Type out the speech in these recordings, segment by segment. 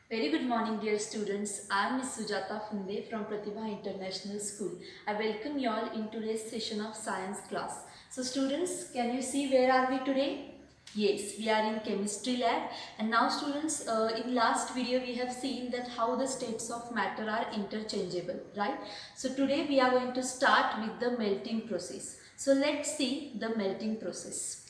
Very good morning, dear students. I am Ms. Sujata Funde from Pratibha International School. I welcome you all in today's session of science class. So, students, can you see where are we today? Yes, we are in chemistry lab. And now, students, in last video we have seen that how the states of matter are interchangeable, right? So, today we are going to start with the melting process. So, let's see the melting process.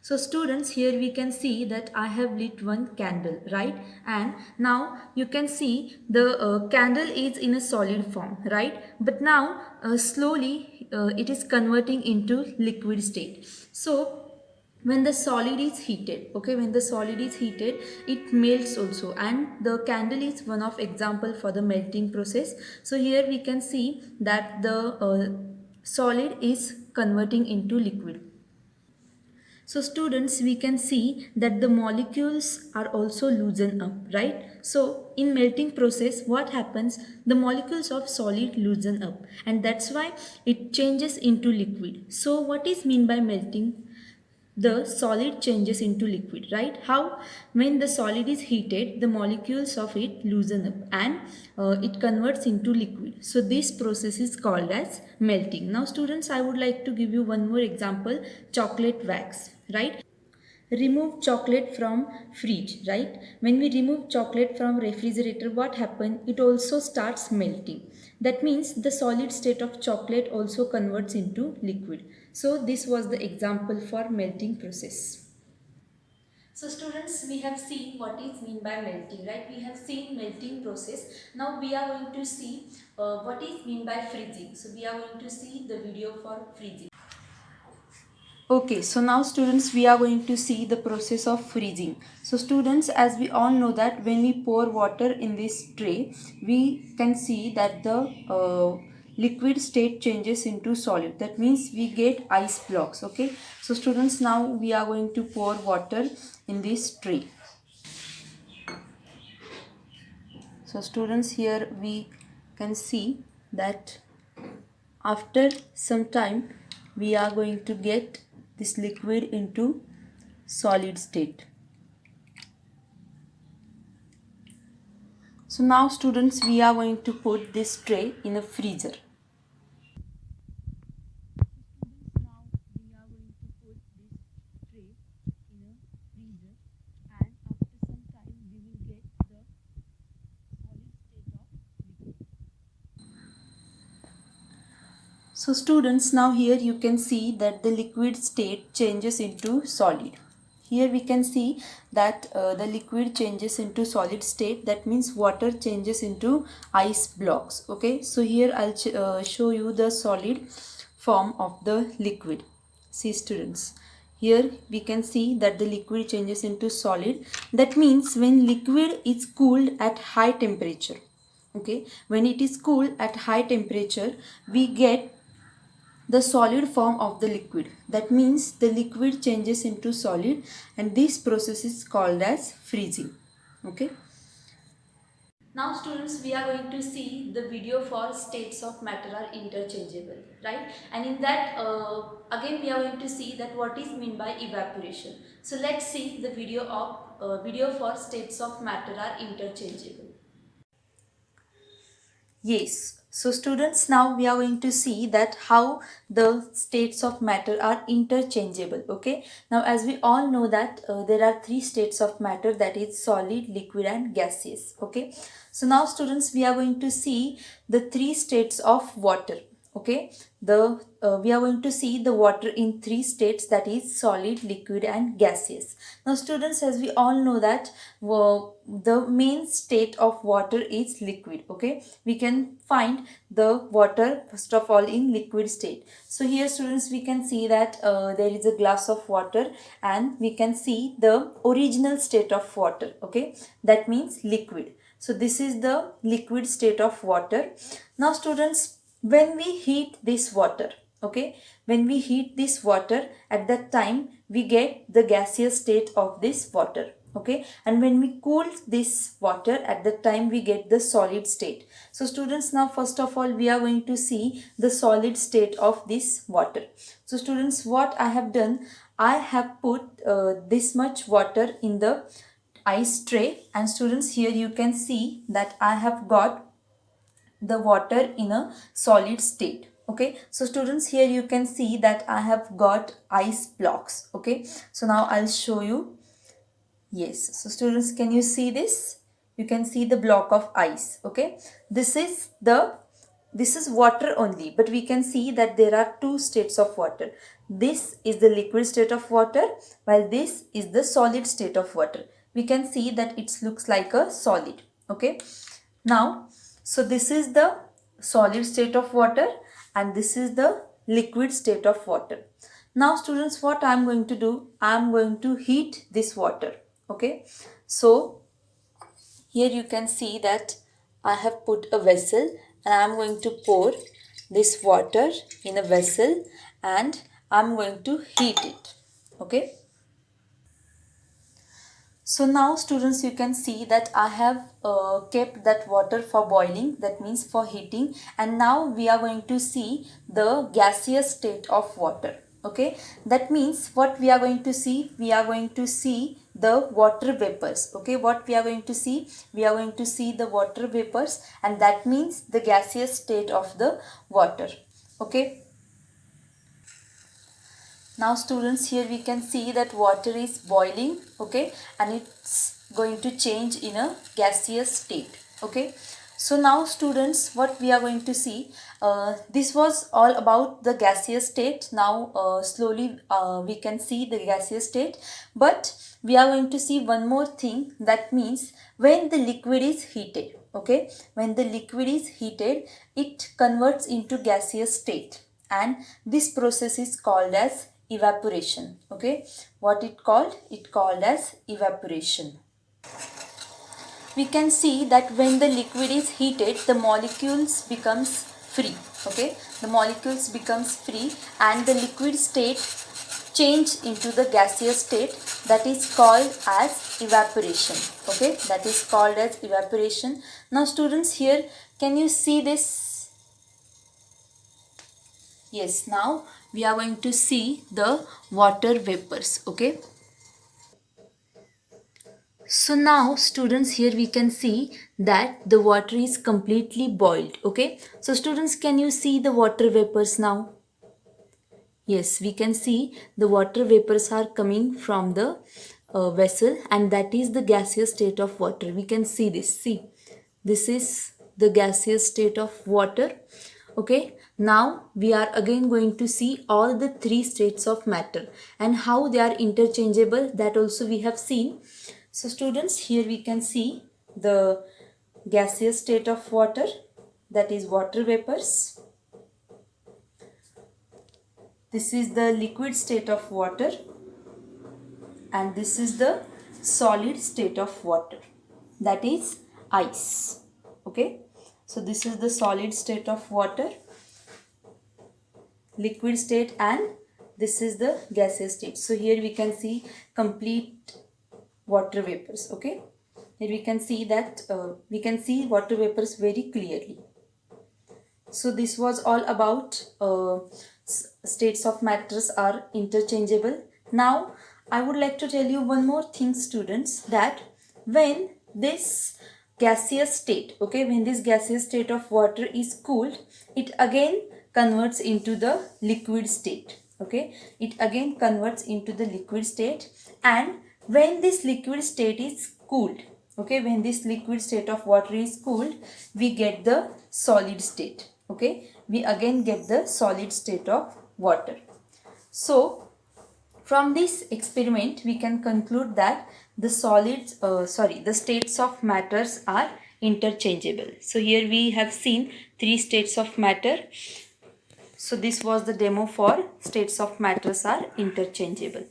So students, here we can see that I have lit one candle, right? And now you can see the candle is in a solid form, right? But now slowly it is converting into liquid state. So when the solid is heated, okay, when the solid is heated, it melts also, and the candle is one of example for the melting process. So here we can see that the solid is converting into liquid. So students, we can see that the molecules are also loosen up, right? So in melting process, what happens? The molecules of solid loosen up, and that's why it changes into liquid. So what is mean by melting? The solid changes into liquid, right? How? When the solid is heated, the molecules of it loosen up, and it converts into liquid. So this process is called as melting. Now students, I would like to give you one more example. Chocolate wax, right? Remove chocolate from fridge, right? When we remove chocolate from refrigerator, what happens? It also starts melting. That means the solid state of chocolate also converts into liquid. So this was the example for melting process. So students, we have seen what is mean by melting, right? We have seen melting process. Now we are going to see what is mean by freezing. So we are going to see the video for freezing. Okay, so now students, we are going to see the process of freezing. So students, as we all know that when we pour water in this tray, we can see that the liquid state changes into solid. That means we get ice blocks, okay. So students, now we are going to pour water in this tray. So students, here we can see that after some time we are going to get this liquid into solid state. So now students, we are going to put this tray in a freezer. So students, now here you can see that the liquid state changes into solid. Here we can see that the liquid changes into solid state. That means water changes into ice blocks. Okay, so here I'll show you the solid form of the liquid. See students, here we can see that the liquid changes into solid. That means when liquid is cooled at high temperature, okay, when it is cooled at high temperature, we get the solid form of the liquid. That means the liquid changes into solid, and this process is called as freezing. Okay. Now students, we are going to see the video for states of matter are interchangeable, right? And in that again we are going to see that what is mean by evaporation. So let's see the video for states of matter are interchangeable. Yes. So students, now we are going to see that how the states of matter are interchangeable. Okay. Now as we all know that there are three states of matter, that is solid, liquid and gaseous. Okay. So now students, we are going to see the three states of water. Okay, the we are going to see the water in three states, that is solid, liquid and gaseous. Now students, as we all know that the main state of water is liquid. Okay, we can find the water first of all in liquid state. So here students, we can see that there is a glass of water, and we can see the original state of water. Okay, that means liquid. So this is the liquid state of water. Now students, when we heat this water, okay, when we heat this water, at that time we get the gaseous state of this water. Okay, and when we cool this water, at that time we get the solid state. So students, now first of all we are going to see the solid state of this water. So students, what I have done, I have put this much water in the ice tray, and students, here you can see that I have got the water in a solid state. Okay, so students, here you can see that I have got ice blocks. Okay, so now I'll show you. Yes, so students, can you see this? You can see the block of ice. Okay, this is water only, but we can see that there are two states of water. This is the liquid state of water, while this is the solid state of water. We can see that it looks like a solid. Okay, now, so this is the solid state of water and this is the liquid state of water. Now students, what I am going to do, I am going to heat this water. Okay, so here you can see that I have put a vessel and I am going to pour this water in a vessel and I am going to heat it. Okay. So now students, you can see that I have kept that water for boiling, that means for heating, and now we are going to see the gaseous state of water. Okay, that means what we are going to see, we are going to see the water vapors. Okay, what we are going to see, we are going to see the water vapors, and that means the gaseous state of the water. Okay. Now students, here we can see that water is boiling. Okay, and it's going to change in a gaseous state. Okay, so now students, what we are going to see, this was all about the gaseous state. Now slowly we can see the gaseous state, but we are going to see one more thing, that means when the liquid is heated. Okay, when the liquid is heated, it converts into gaseous state, and this process is called as evaporation. Okay, what it called as evaporation. We can see that when the liquid is heated, the molecules becomes free. Okay, the molecules becomes free and the liquid state change into the gaseous state, that is called as evaporation. Okay, that is called as evaporation. Now students, here can you see this? Yes, now we are going to see the water vapors. Okay, so now students, here we can see that the water is completely boiled. Okay, so students, can you see the water vapors now? Yes, we can see the water vapors are coming from the vessel, and that is the gaseous state of water. We can see this. See, this is the gaseous state of water. Okay, now we are again going to see all the three states of matter and how they are interchangeable. That also we have seen. So students, here we can see the gaseous state of water, that is water vapors. This is the liquid state of water and this is the solid state of water, that is ice. Okay, so this is the solid state of water, liquid state, and this is the gaseous state. So here we can see complete water vapors. Okay, here we can see that we can see water vapors very clearly. So this was all about states of matters are interchangeable. Now I would like to tell you one more thing students, that when this gaseous state, okay, when this gaseous state of water is cooled, it again converts into the liquid state. Okay, it again converts into the liquid state, and when this liquid state is cooled, okay, when this liquid state of water is cooled, we get the solid state. Okay, we again get the solid state of water. So from this experiment we can conclude that the the states of matters are interchangeable. So here we have seen three states of matter. So this was the demo for states of matters are interchangeable.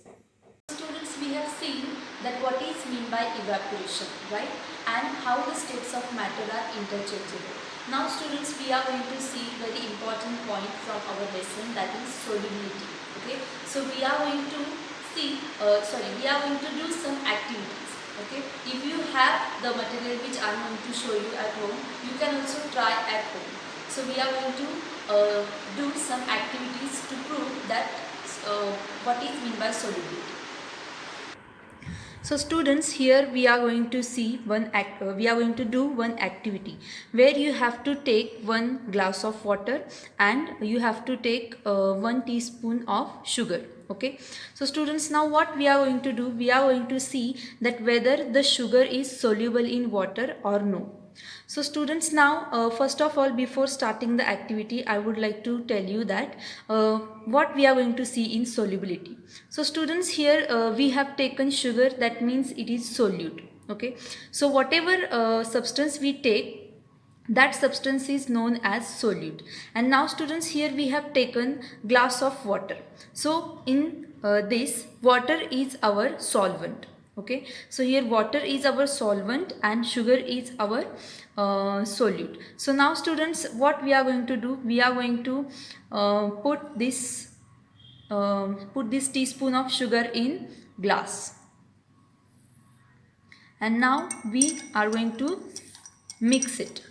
Students, we have seen that what is meant by evaporation, right? And how the states of matter are interchangeable. Now students, we are going to see very important point from our lesson, that is solubility. Okay, so we are going to see, we are going to do some activities. Okay, if you have the material which I am going to show you at home, you can also try at home. So we are going to do some activities to prove that what is meant by solubility. So students, here we are going to see we are going to do one activity where you have to take one glass of water and you have to take 1 teaspoon of sugar. Okay, so students, now what we are going to do, we are going to see that whether the sugar is soluble in water or no. So students, now first of all, before starting the activity, I would like to tell you that what we are going to see in solubility. So students, here we have taken sugar, that means it is solute. Okay, so whatever substance we take, that substance is known as solute. And now students, here we have taken glass of water. So in this, water is our solvent. Okay, so here water is our solvent and sugar is our solute. So now students, what we are going to do, we are going to put this teaspoon of sugar in glass, and now we are going to mix it.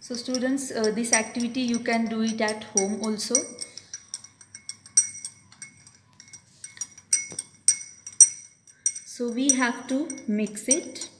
So students, this activity you can do it at home also. So we have to mix it.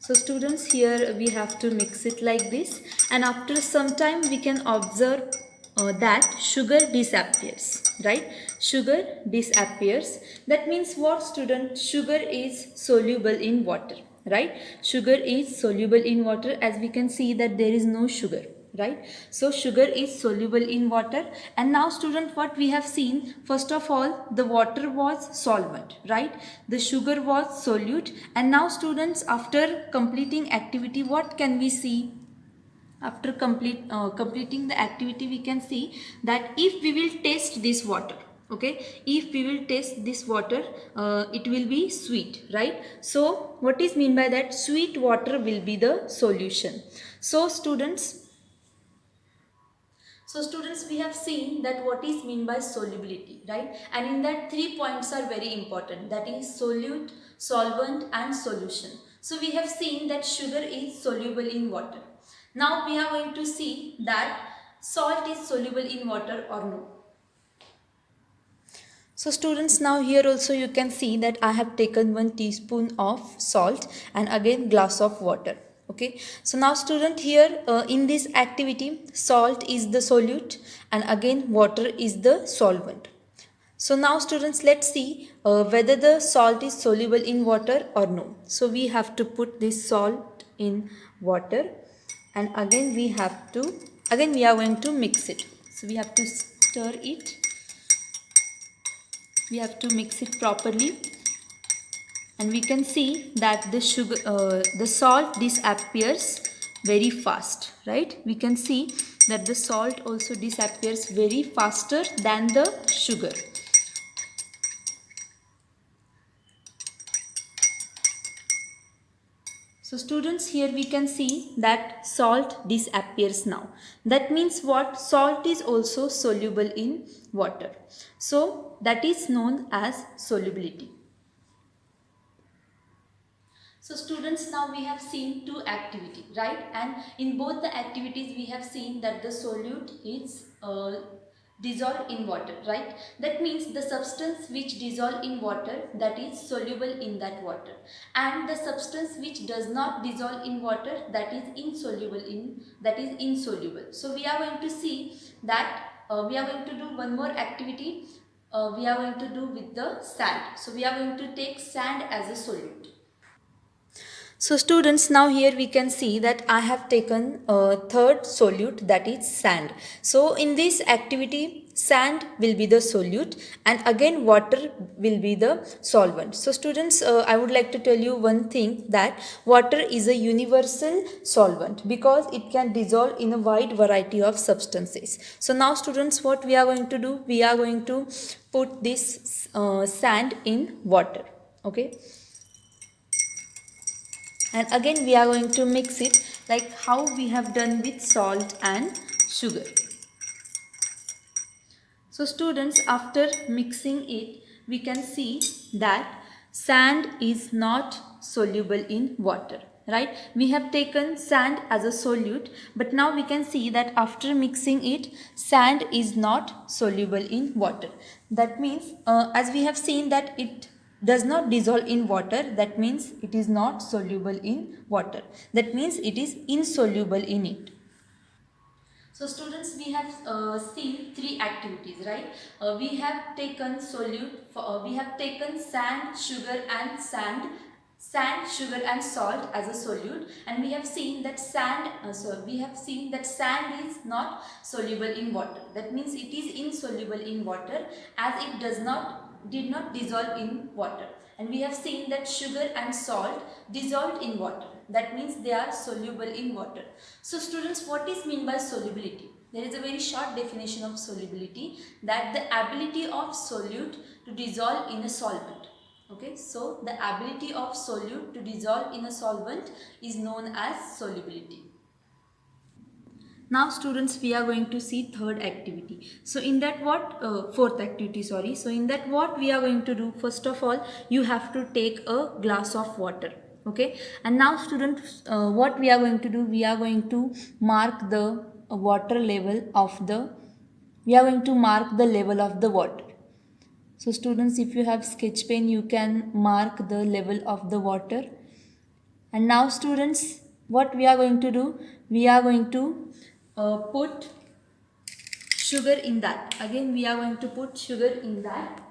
So students, here we have to mix it like this, and after some time we can observe that sugar disappears, right? Sugar disappears. That means what, student? Sugar is soluble in water, right? Sugar is soluble in water, as we can see that there is no sugar, right? So sugar is soluble in water. And now student, what we have seen, first of all, the water was solvent, right? The sugar was solute. And now students, after completing activity, what can we see? After completing the activity, we can see that if we will taste this water, okay, if we will taste this water, it will be sweet, right? So what is mean by that? Sweet water will be the solution. So students, we have seen that what is mean by solubility, right? And in that, 3 points are very important, that is solute, solvent and solution. So we have seen that sugar is soluble in water. Now we are going to see that salt is soluble in water or no. So students, now here also you can see that I have taken 1 teaspoon of salt and again glass of water. Okay, so now student, here in this activity, salt is the solute and again water is the solvent. So now students, let's see whether the salt is soluble in water or no. So we have to put this salt in water, and again we are going to mix it. So we have to stir it. We have to mix it properly, and we can see that the salt disappears very fast, right? We can see that the salt also disappears very faster than the sugar. So students, here we can see that salt disappears now. That means what? Salt is also soluble in water. So that is known as solubility. So students, now we have seen 2 activities, right? And in both the activities we have seen that the solute is dissolved in water, right? That means the substance which dissolve in water, that is soluble in that water, and the substance which does not dissolve in water, that is insoluble. So we are going to see that we are going to do one more activity. We are going to do with the sand. So we are going to take sand as a solute. So students, now here we can see that I have taken a third solute, that is sand. So in this activity, sand will be the solute and again water will be the solvent. So students, I would like to tell you one thing, that water is a universal solvent because it can dissolve in a wide variety of substances. So now students, what we are going to do, we are going to put this sand in water. Okay, and again we are going to mix it like how we have done with salt and sugar. So students, after mixing it, we can see that sand is not soluble in water. right? We have taken sand as a solute, but now we can see that after mixing it, sand is not soluble in water. That means as we have seen that it does not dissolve in water, that means it is not soluble in water. That means it is insoluble in it. So students, we have seen three activities, right? We have taken we have taken sand, sugar and sand, sugar and salt as a solute, and we have seen that sand is not soluble in water. That means it is insoluble in water as it did not dissolve in water. And we have seen that sugar and salt dissolved in water. That means they are soluble in water. So students, what is meant by solubility? There is a very short definition of solubility, that the ability of solute to dissolve in a solvent. Okay, so the ability of solute to dissolve in a solvent is known as solubility. Now students, we are going to see third activity. So in that fourth activity, sorry. So in that what we are going to do, first of all, you have to take a glass of water. Okay. And now students, what we are going to do, we are going to mark the water level of we are going to mark the level of the water. So students, if you have sketch pen, you can mark the level of the water. And now students, what we are going to do, we are going to put sugar in that. Again, we are going to put sugar in that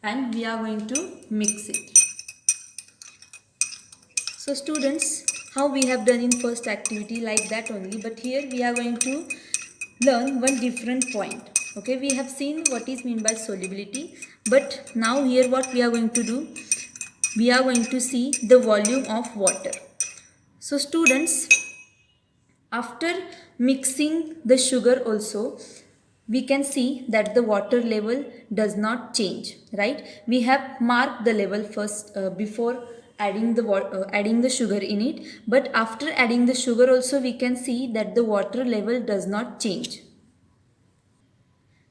and we are going to mix it. So students, how we have done in first activity, like that only, but here we are going to learn one different point. Okay, we have seen what is meant by solubility, but now here what we are going to do, we are going to see the volume of water. So students, after mixing the sugar also, we can see that the water level does not change, right? We have marked the level first before adding the sugar in it, but after adding the sugar also we can see that the water level does not change.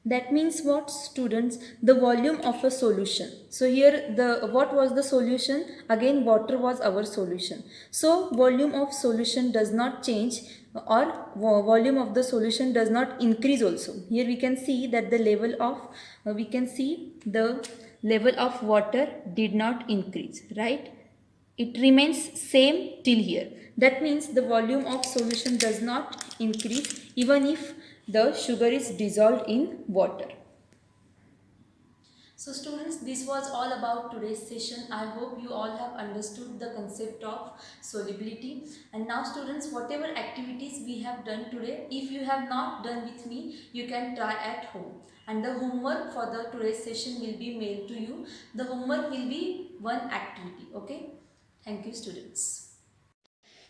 That means what students? The volume of a solution. So here what was the solution? Again, water was our solution. So volume of solution does not change, or volume of the solution does not increase also. Here we can see that the level of water did not increase, right? It remains same till here. That means the volume of solution does not increase even if the sugar is dissolved in water. So students, this was all about today's session. I hope you all have understood the concept of solubility. And now students, whatever activities we have done today, if you have not done with me, you can try at home. And the homework for the today's session will be mailed to you. The homework will be one activity. Okay. Thank you students.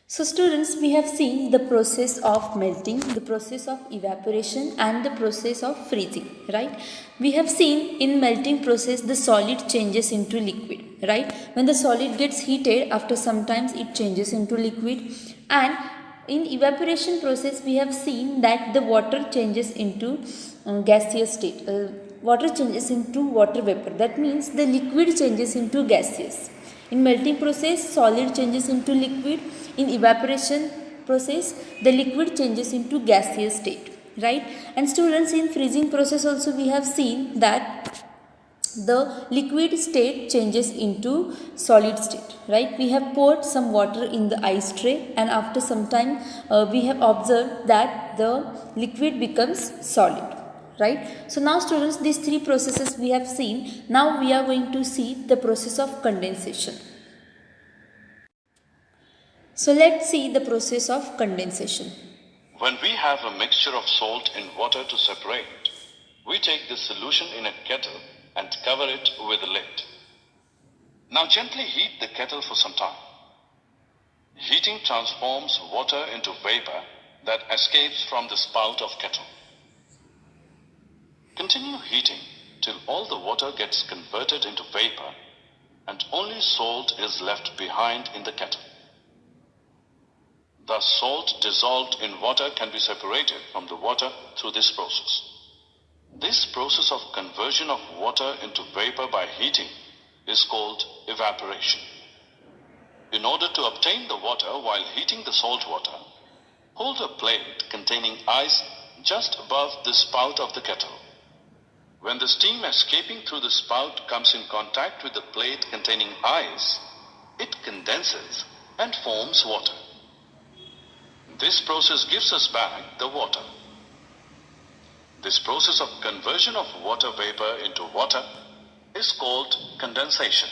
So students, we have seen the process of melting, the process of evaporation and the process of freezing, right? We have seen in melting process the solid changes into liquid, right? When the solid gets heated, after some times it changes into liquid, and in evaporation process we have seen that the water changes into gaseous state. Water changes into water vapor. That means the liquid changes into gaseous. In melting process, solid changes into liquid. In evaporation process, the liquid changes into gaseous state, right? And students, in freezing process also we have seen that the liquid state changes into solid state, right? We have poured some water in the ice tray, and after some time we have observed that the liquid becomes solid, right? So now students, these three processes we have seen. Now we are going to see the process of condensation. So let's see the process of condensation. When we have a mixture of salt and water to separate, we take this solution in a kettle and cover it with a lid. Now gently heat the kettle for some time. Heating transforms water into vapor that escapes from the spout of kettle. Continue heating till all the water gets converted into vapor and only salt is left behind in the kettle. Thus, salt dissolved in water can be separated from the water through this process. This process of conversion of water into vapor by heating is called evaporation. In order to obtain the water while heating the salt water, hold a plate containing ice just above the spout of the kettle. When the steam escaping through the spout comes in contact with the plate containing ice, it condenses and forms water. This process gives us back the water. This process of conversion of water vapor into water is called condensation.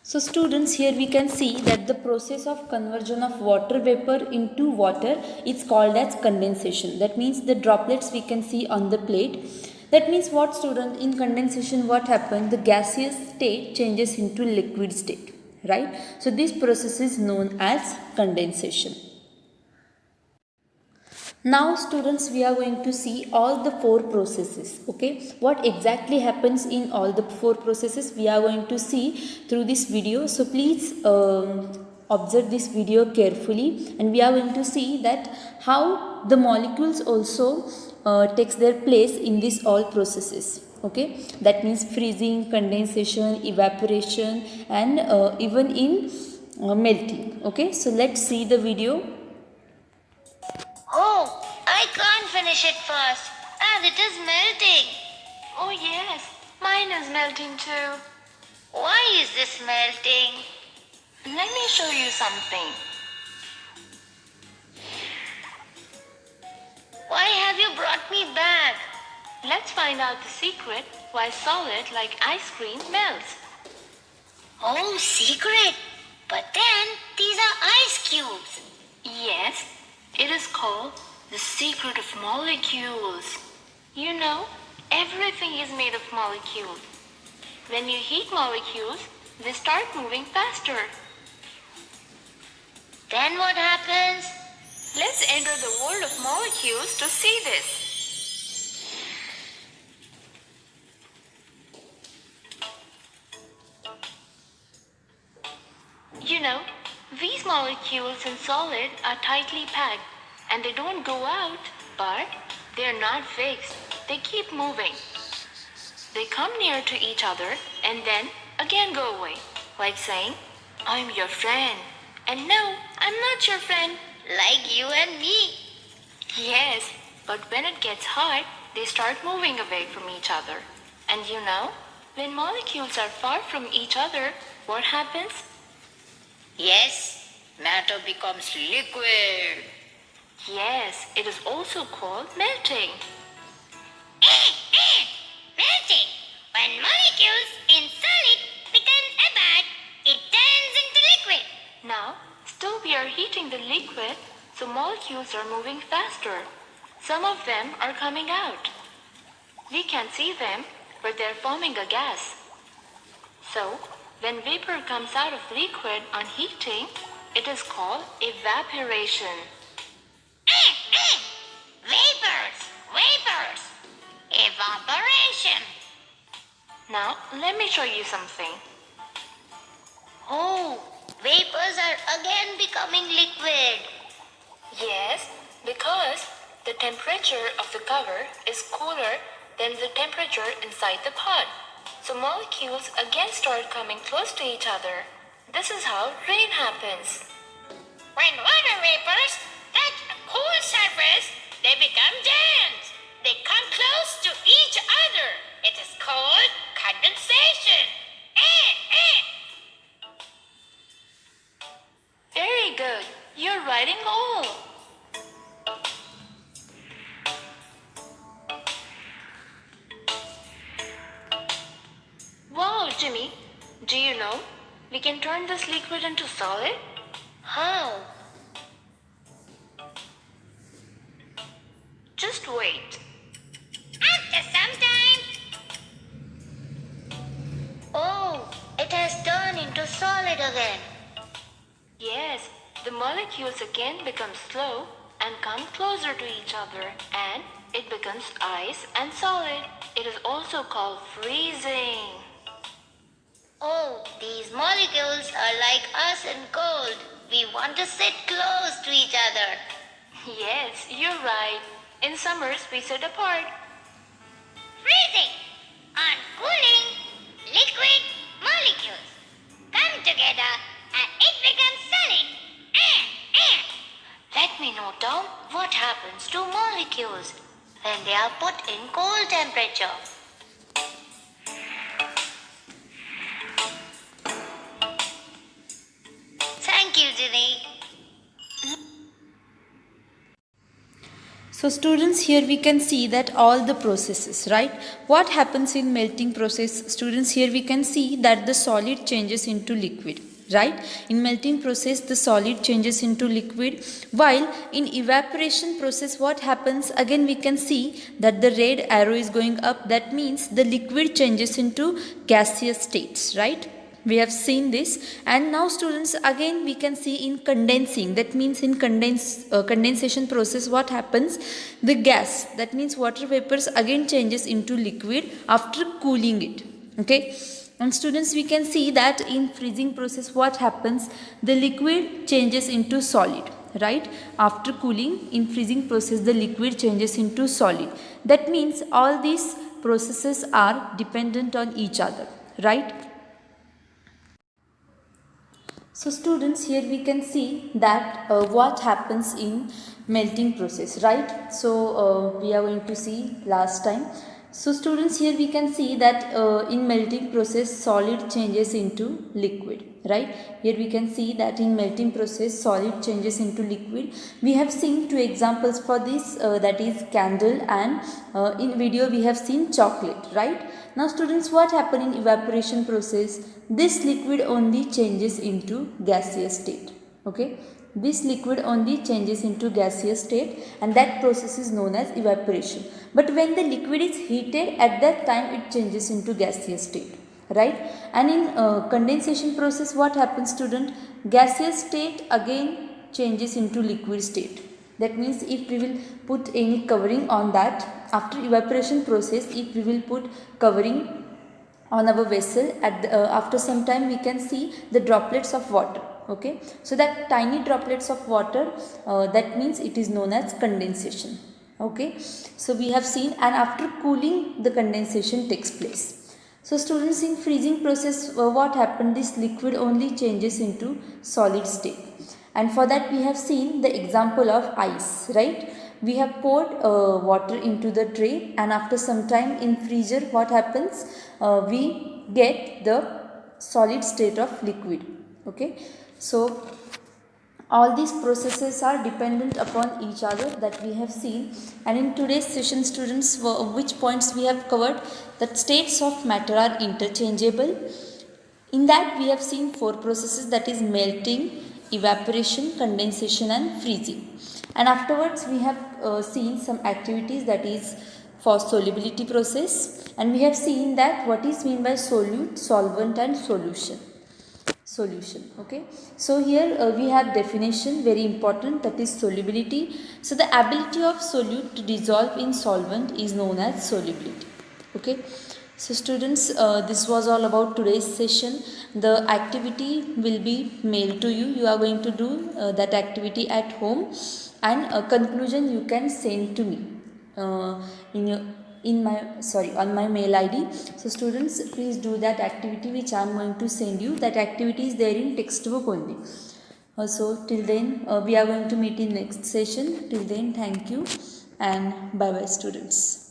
So students, here we can see that the process of conversion of water vapor into water is called as condensation. That means the droplets we can see on the plate. That means what, student? In condensation what happens? The gaseous state changes into liquid state, right? So this process is known as condensation. Now students, we are going to see all the four processes. Okay, what exactly happens in all the four processes we are going to see through this video. So please observe this video carefully, and we are going to see that how the molecules also takes their place in this all processes. Okay, that means freezing, condensation, evaporation, and even in melting. Okay, so let's see the video. Oh, I can't finish it fast as it is melting. Oh yes, mine is melting too. Why is this melting? Let me show you something. Why have you brought me back? Let's find out the secret why solid like ice cream melts. Oh, secret. But then these are ice cubes. Yes, it is called the secret of molecules. You know, everything is made of molecules. When you heat molecules, they start moving faster. Then what happens? Let's enter the world of molecules to see this. You know, these molecules in solid are tightly packed and they don't go out, but they're not fixed. They keep moving. They come near to each other and then again go away, like saying, I'm your friend. And no, I'm not your friend. Like you and me. Yes, but when it gets hot, they start moving away from each other. And you know, when molecules are far from each other, what happens? Yes, matter becomes liquid. Yes, it is also called melting. Melting. When molecules in solid become apart, it turns into liquid. Now, still we are heating the liquid, so molecules are moving faster. Some of them are coming out. We can see them, but they're forming a gas. So, when vapor comes out of liquid on heating, it is called evaporation. Vapors. Vapors. Evaporation. Now, let me show you something. Oh, vapors are again becoming liquid. Yes, because the temperature of the cover is cooler than the temperature inside the pot. So molecules again start coming close to each other. This is how rain happens. When water vapors touch a cool surface, they become dense. They come close to each other. It is called condensation. Very good. You're writing all. Wow, Jimmy. Do you know we can turn this liquid into solid? How? Just wait. After some time. Oh, it has turned into solid again. Yes, the molecules again become slow and come closer to each other, and it becomes ice and solid. It is also called freezing. Oh, these molecules are like us in cold. We want to sit close to each other. Yes, you're right. In summers, we sit apart. Freezing. On cooling, liquid molecules come together and it becomes solid. Let me note down what happens to molecules when they are put in cold temperature. Thank you, Ginny. So students, here we can see that all the processes, right? What happens in melting process? Students, here we can see that the solid changes into liquid, right? In melting process, the solid changes into liquid, while in evaporation process, what happens? Again, we can see that the red arrow is going up. That means the liquid changes into gaseous states, right? We have seen this, and now students, again we can see in condensing, that means in condensation process, what happens? The gas, that means water vapors, again changes into liquid after cooling it. Okay, and students, we can see that in freezing process, what happens? The liquid changes into solid, right? After cooling, in freezing process, the liquid changes into solid. That means all these processes are dependent on each other, right? So students, here we can see that what happens in melting process, right? So we are going to see last time. So students, here we can see that in melting process, solid changes into liquid, right? Here we can see that in melting process, solid changes into liquid. We have seen two examples for this, that is candle, and in video we have seen chocolate, right? Now students, what happen in evaporation process? This liquid only changes into gaseous state. Okay, this liquid only changes into gaseous state, and that process is known as evaporation. But when the liquid is heated, at that time it changes into gaseous state, right? And in condensation process, what happens, student? Gaseous state again changes into liquid state. That means if we will put any covering on that, after evaporation process, if we will put covering on our vessel, at after some time we can see the droplets of water. Okay, so that tiny droplets of water, that means it is known as condensation. Okay, so we have seen, and after cooling the condensation takes place. So students, in freezing process, what happened? This liquid only changes into solid state, and for that we have seen the example of ice, right? We have poured water into the tray, and after some time in freezer, what happens? We get the solid state of liquid. Okay, so all these processes are dependent upon each other, that we have seen. And in today's session, students, which points we have covered? That states of matter are interchangeable. In that we have seen four processes, that is melting, evaporation, condensation and freezing. And afterwards we have seen some activities, that is for solubility process, and we have seen that what is mean by solute, solvent and solution. Okay, so here we have definition, very important, that is solubility. So the ability of solute to dissolve in solvent is known as solubility. Okay, so students, this was all about today's session. The activity will be mailed to you. You are going to do that activity at home, and a conclusion you can send to me on my mail ID. So students, please do that activity which I am going to send you. That activity is there in textbook only. So till then, we are going to meet in next session. Till then, thank you and bye bye students.